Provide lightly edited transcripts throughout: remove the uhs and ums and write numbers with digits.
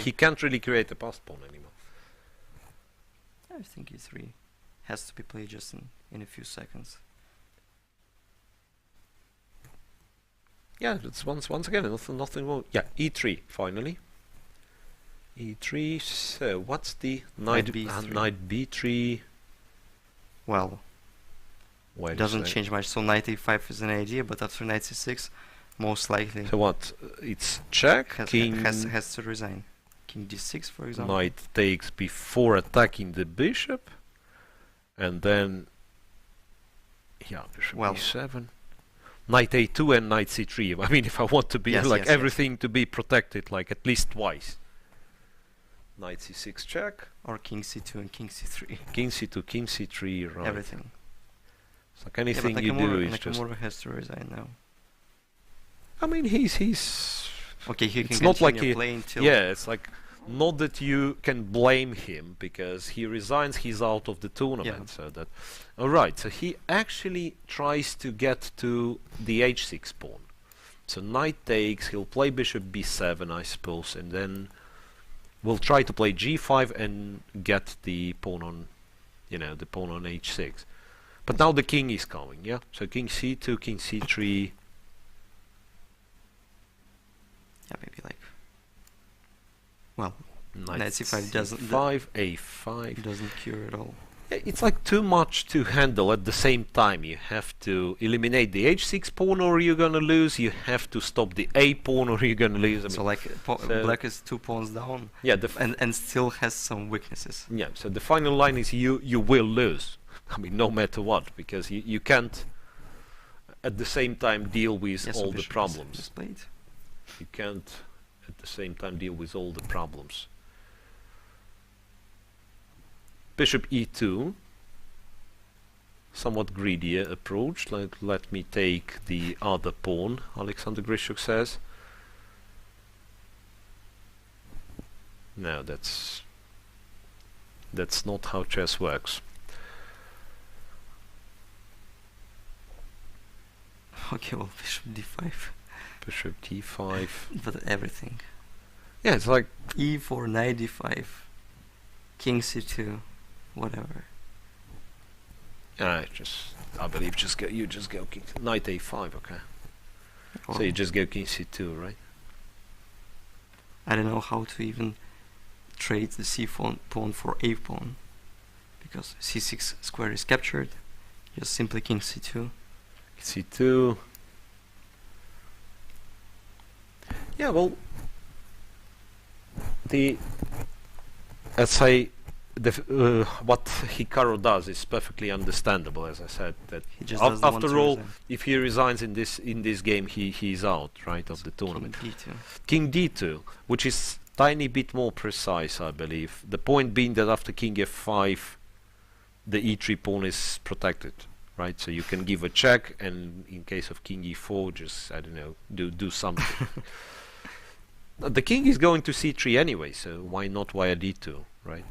he can't really create a passed pawn anymore. I think e3 has to be played just in a few seconds. Yeah, it's once again nothing wrong. Yeah, e3 finally. e3. So what's the knight b3? Knight b3. Well, Wait, doesn't change much. So knight a5 is an idea, but after knight c6, most likely. So what? It's check. King has to resign. King d6, for example. Knight takes before attacking the bishop, and then bishop e7. Knight a2 and knight c3. I mean, if I want to be everything to be protected, like at least twice. Knight c6 check. Or king c2 and king c3. King c2, king c3, right. Everything. It's like anything you do is just... Nakamura has to resign now. I mean, he's... Okay, he can continue playing till... Yeah, it's like... Not that you can blame him, because he resigns, he's out of the tournament. So that... Alright, so he actually tries to get to the h6 pawn. So knight takes, he'll play bishop b7, I suppose, and then... We'll try to play g5 and get the pawn on, the pawn on h6. But now the king is coming, yeah? So king c2, king c3. Yeah, maybe like... Well, knight c5 doesn't... a5. Doesn't cure at all. It's like too much to handle at the same time. You have to eliminate the h6 pawn or you're gonna lose. You have to stop the a pawn or you're gonna lose. I mean, so like black is 2 pawns down. Yeah, and still has some weaknesses. Yeah. So the final line is you will lose. I mean, no matter what, because you can't at the same time deal with all the problems. You can't at the same time deal with all the problems. Bishop e2, somewhat greedier approach, like let me take the other pawn, Alexander Grischuk says. No, that's not how chess works. Okay, well, bishop d5. Bishop d5. But everything. Yeah, it's like e4, knight d5, king c2. Whatever. I believe you just go king knight a5, okay. So you just go king c2, right? I don't know how to even trade the c pawn for a pawn, because c6 square is captured. Just simply king c2. c2. Yeah, well, let's say. What Hikaru does is perfectly understandable, as I said. That after all, if he resigns in this game, he's out, right, of the tournament. King d2, which is tiny bit more precise, I believe. The point being that after king f5, the e3 pawn is protected, right? So you can give a check, and in case of king e4, just I don't know, do something. The king is going to c3 anyway, so why not via d2, right?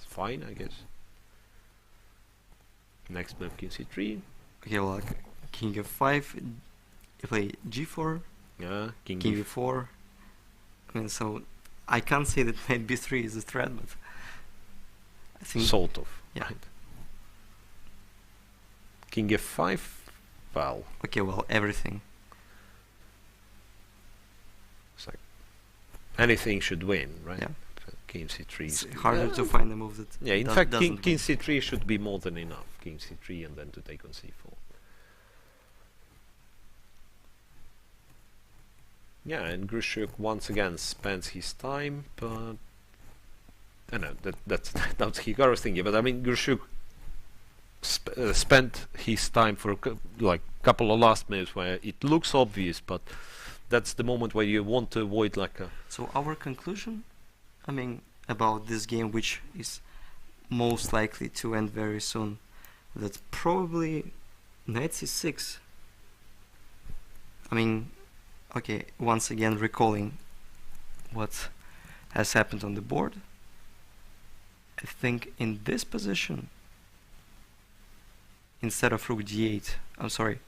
Fine, I guess. Next move, king c3. Okay, well, like king f5, you play g4. Yeah, king e4. I mean, so I can't say that knight b3 is a threat, but I think sort of. Yeah. Right. King f5. Well. Okay, well, everything. It's like anything should win, right? Yeah. King c3. It's harder to find a move that. Yeah, in fact, king c3 should be more than enough. King c3 and then to take on c4. Yeah, and Grischuk once again spends his time, but I know that's Hikaru's thinking. But I mean, Grischuk spent his time for like couple of last moves where it looks obvious, but that's the moment where you want to avoid like a. So our conclusion. I mean, about this game, which is most likely to end very soon, that probably knight c6. I mean, okay, once again recalling what has happened on the board, I think in this position, instead of rook d8, I'm sorry,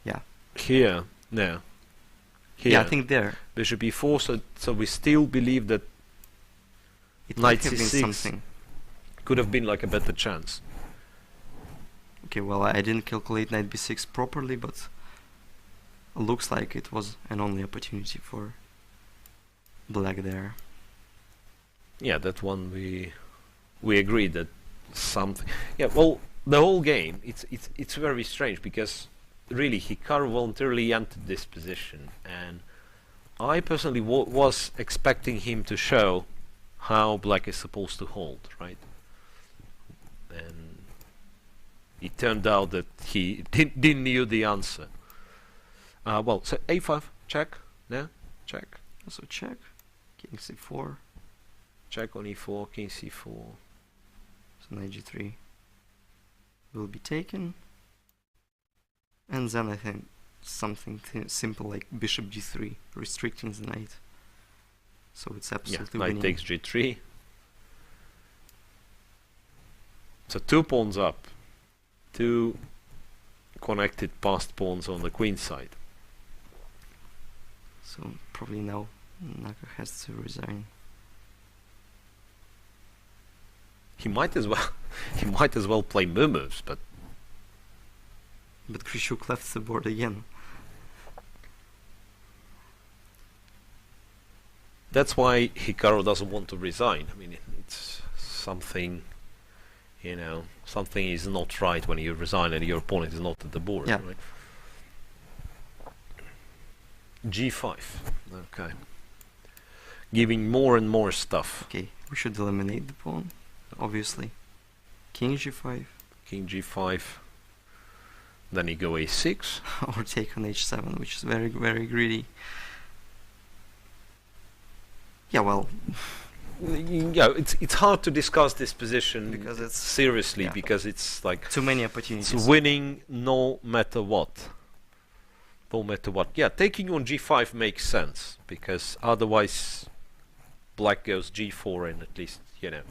yeah. Here, no. Here. Yeah, I think there. Bishop e4, so we still believe that It might have been something. Could have been like a better chance. Okay, well, I didn't calculate knight b6 properly, but looks like it was an only opportunity for black there. Yeah, that one we agreed that something. Yeah, well, the whole game it's very strange because really Hikaru voluntarily entered this position, and I personally was expecting him to show how black is supposed to hold, right? And it turned out that he didn't knew the answer. Well, so a5 check, no, check. Also check, king c4. Check on e4, king c4. So knight g3 will be taken. And then I think something simple like bishop g3, restricting the knight. So it's absolutely knight winning. takes g3. So 2 pawns up. 2 connected passed pawns on the queen side. So probably now Naka has to resign. He might as well play moves, but Grischuk left the board again. that's why Hikaru doesn't want to resign. I mean, it's something, you know, something is not right when you resign and your opponent is not at the board. Yeah. Right? G5. Okay. Giving more and more stuff. Okay, we should eliminate the pawn, obviously. King g5. King g5. Then you go a6. Or take on h7, which is very, very greedy. Yeah, well, Yeah, it's hard to discuss this position because it's seriously because it's like too many opportunities. it's winning no matter what. No matter what. Yeah, taking on g5 makes sense because otherwise black goes g4 and at least, you know,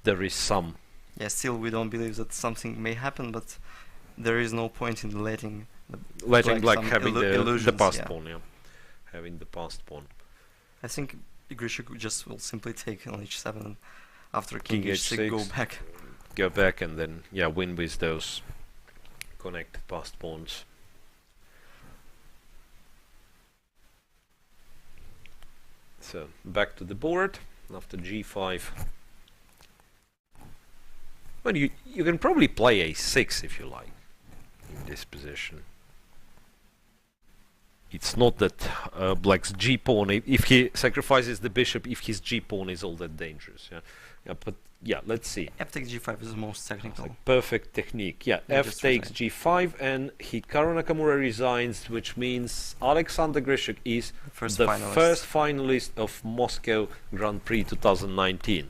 there is some. Yeah, still we don't believe that something may happen, but there is no point in letting Black having the passed yeah. pawn, yeah. Having the passed pawn. I think Grischuk just will simply take on h7 and after king h6 h6 go back and then yeah win with those connected passed pawns. So back to the board after g5. Well, you can probably play a6 if you like in this position. It's not that black's g-pawn, if he sacrifices the bishop, if his g-pawn is all that dangerous. Yeah, but yeah, let's see. f takes g5 is the most technical. Like perfect technique. Yeah, f takes g5 and Hikaru Nakamura resigns, which means Alexander Grischuk is the first finalist of Moscow Grand Prix 2019.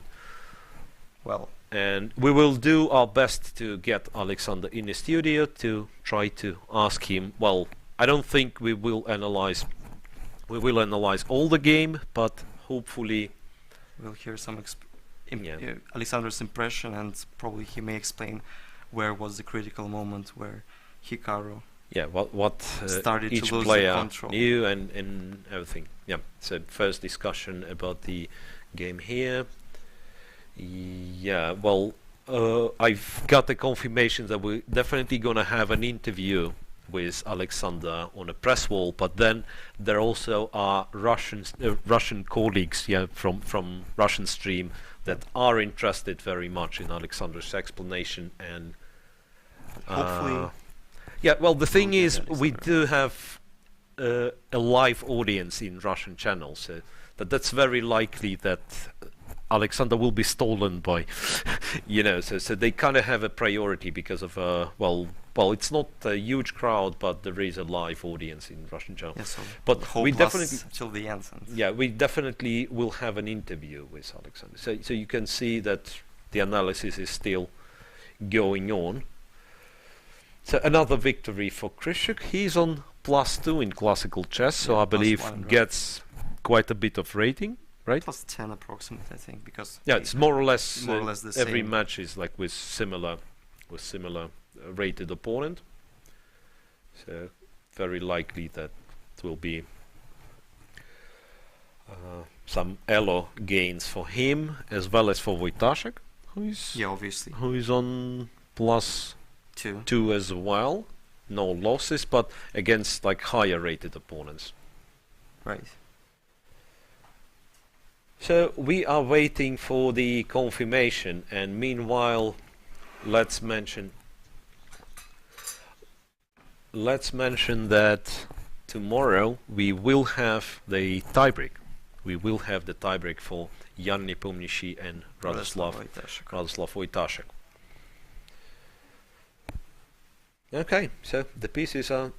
Well, and we will do our best to get Alexander in the studio to try to ask him, well, I don't think we will analyze all the game, but hopefully we'll hear some Alexander's impression, and probably he may explain where was the critical moment where Hikaru what started each to lose player the control. knew and everything. Yeah, so first discussion about the game here. Yeah, well, I've got the confirmation that we're definitely gonna have an interview with Alexander on a press wall, but then there also are Russian colleagues, from Russian stream that are interested very much in Alexander's explanation, and hopefully, well, the thing is, we do have a live audience in Russian channels, so that's very likely that Alexander will be stolen by, so they kind of have a priority because of well, it's not a huge crowd, but there is a live audience in Russian channel. Yeah, so but we definitely till the end. Yeah, we definitely will have an interview with Alexander. So you can see that the analysis is still going on. So another victory for Grischuk. He's on +2 in classical chess, so I believe gets quite a bit of rating, right? +10 approximately, I think, because it's more or less the every same. match is like with similar rated opponent. So very likely that it will be some elo gains for him as well as for Wojtaszek, obviously, who is on +2 as well. No losses, but against like higher rated opponents. Right. So we are waiting for the confirmation, and meanwhile, let's mention that tomorrow we will have the tiebreak. We will have the tiebreak for Jan Nepomniachtchi and Radoslav Wojtaszek. Okay, so the pieces are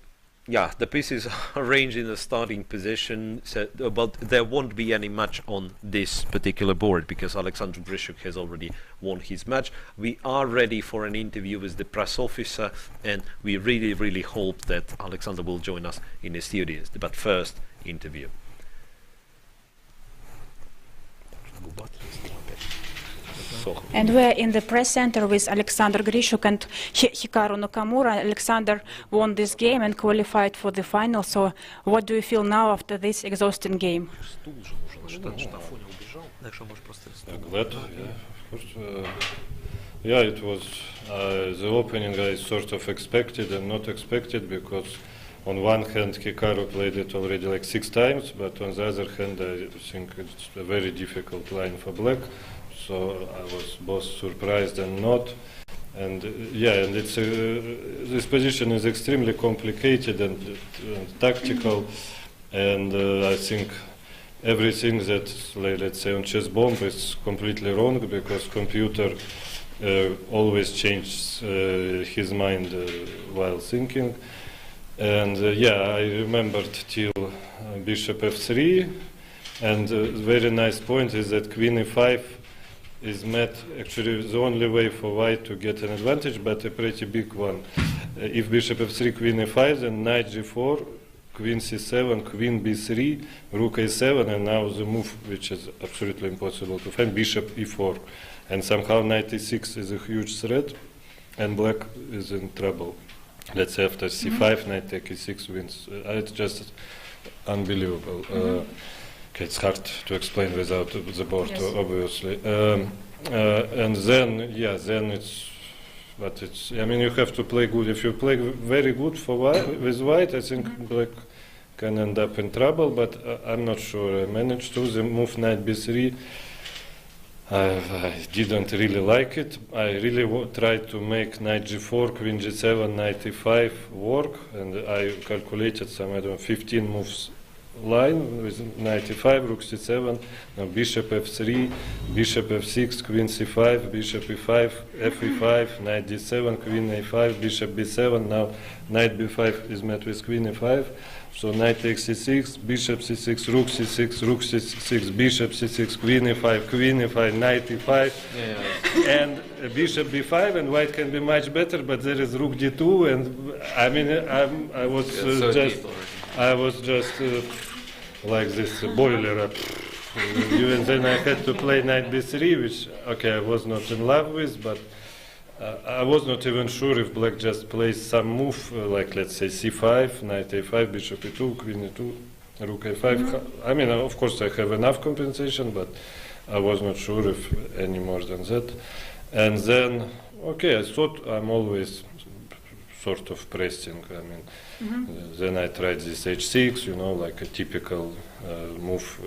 arranged in the starting position, but there won't be any match on this particular board because Alexander Grischuk has already won his match. We are ready for an interview with the press officer, and we really hope that Alexander will join us in the studios. But first, interview. And we're in the press center with Alexander Grischuk and Hikaru Nakamura. Alexander won this game and qualified for the final. So what do you feel now after this exhausting game? Glad, yeah, it was the opening I sort of expected and not expected, because on one hand Hikaru played it already like 6 times, but on the other hand I think it's a very difficult line for black. So I was both surprised and not, and and it's this position is extremely complicated and tactical, and I think everything that, let's say, on chess bomb is completely wrong, because computer always changes his mind while thinking, and I remembered till bishop f3, and very nice point is that queen e5 is met actually the only way for white to get an advantage, but a pretty big one. If bishop f3, queen e5, then knight g4, queen c7, queen b3, rook a7, and now the move which is absolutely impossible to find, bishop e4. And somehow knight e6 is a huge threat, and black is in trouble. Let's say after c5, knight take e6 wins. It's just unbelievable. It's hard to explain without the board, obviously. And then it's, but it's, I mean, you have to play good. If you play very good for with white, I think black can end up in trouble, but I'm not sure I managed to. The move knight b3, I didn't really like it. I really tried to make knight g4, queen g7, knight e5 work, and I calculated some, 15 moves line with knight e5, rook c7, now bishop f3, bishop f6, queen c5, bishop e5, fe5, knight d7, queen a5, bishop b7, now knight b5 is met with queen e5, so knight takes c6, bishop c6, rook c6, rook c6, bishop c6, queen e5, knight e5, and bishop b5, and white can be much better, but there is rook d2, and I mean, I was just like this boiler up. Even then I had to play knight b3, which, okay, I was not in love with, but I was not even sure if black just plays some move, like let's say c5, knight a5, bishop e2, queen e2, rook a5. I mean, of course I have enough compensation, but I was not sure if any more than that. And then, okay, I thought I'm always sort of pressing, I mean, then I tried this h6, like a typical move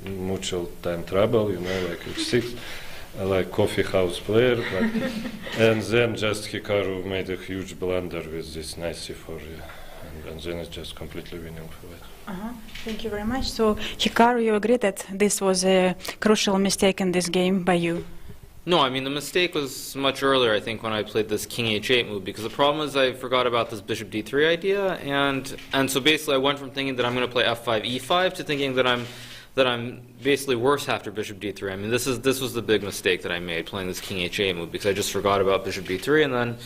in mutual time trouble, like h6, like coffee house player. But and then just Hikaru made a huge blunder with this knight c4, and then it's just completely winning for it. Thank you very much. So, Hikaru, you agree that this was a crucial mistake in this game by you? No, I mean, the mistake was much earlier, I think, when I played this king h8 move, because the problem is I forgot about this bishop d3 idea, and so basically I went from thinking that I'm going to play f5 e5 to thinking that I'm basically worse after bishop d3. I mean, this was the big mistake that I made, playing this king h8 move, because I just forgot about bishop d3, and then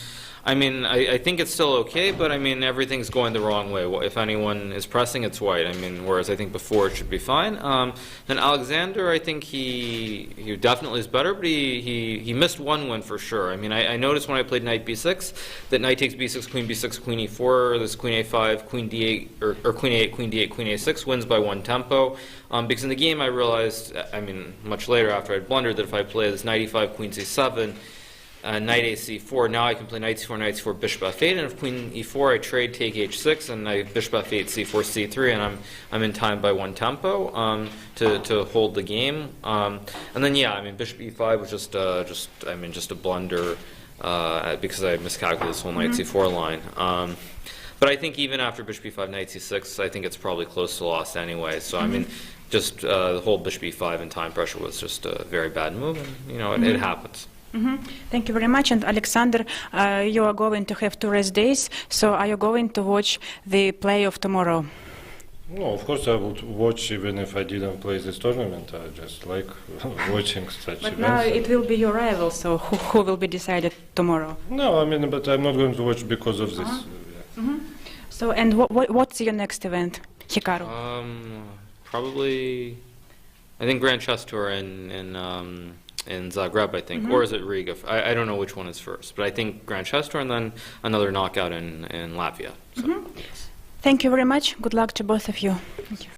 I mean, I think it's still okay, but I mean, everything's going the wrong way. If anyone is pressing, it's white. I mean, whereas I think before it should be fine. Then Alexander, I think he definitely is better, but he missed one win for sure. I mean, I noticed when I played knight b6 that knight takes b6, queen b6, queen e4, this queen a5, queen d8, or queen a8, queen d8, queen a6 wins by one tempo. Because in the game I realized, I mean, much later after I'd blundered, that if I play this knight e5, queen c7, knight a c4. Now I can play knight c4, knight c4, bishop f8, and if queen e4, I trade take h6, and I bishop f8, c4, c3, and I'm in time by one tempo to hold the game. And then yeah, I mean bishop e5 was just a blunder because I miscalculated this whole knight c4 line. But I think even after bishop e5, knight c6, I think it's probably close to lost anyway. So I mean, just the whole bishop e5 and time pressure was just a very bad move, and you know it happens. Thank you very much. And Alexander, you are going to have 2 rest days, so are you going to watch the play of tomorrow? No, of course I would watch even if I didn't play this tournament. I just like watching such but events. Now it will be your rival, so who will be decided tomorrow? No, I mean, but I'm not going to watch because of this. So, and what's your next event, Hikaru? Probably, I think Grand Chess Tour in Zagreb, I think, or is it Riga? I don't know which one is first, but I think Grand Chess Tour and then another knockout in Latvia. So, yes. Thank you very much. Good luck to both of you. Thank you.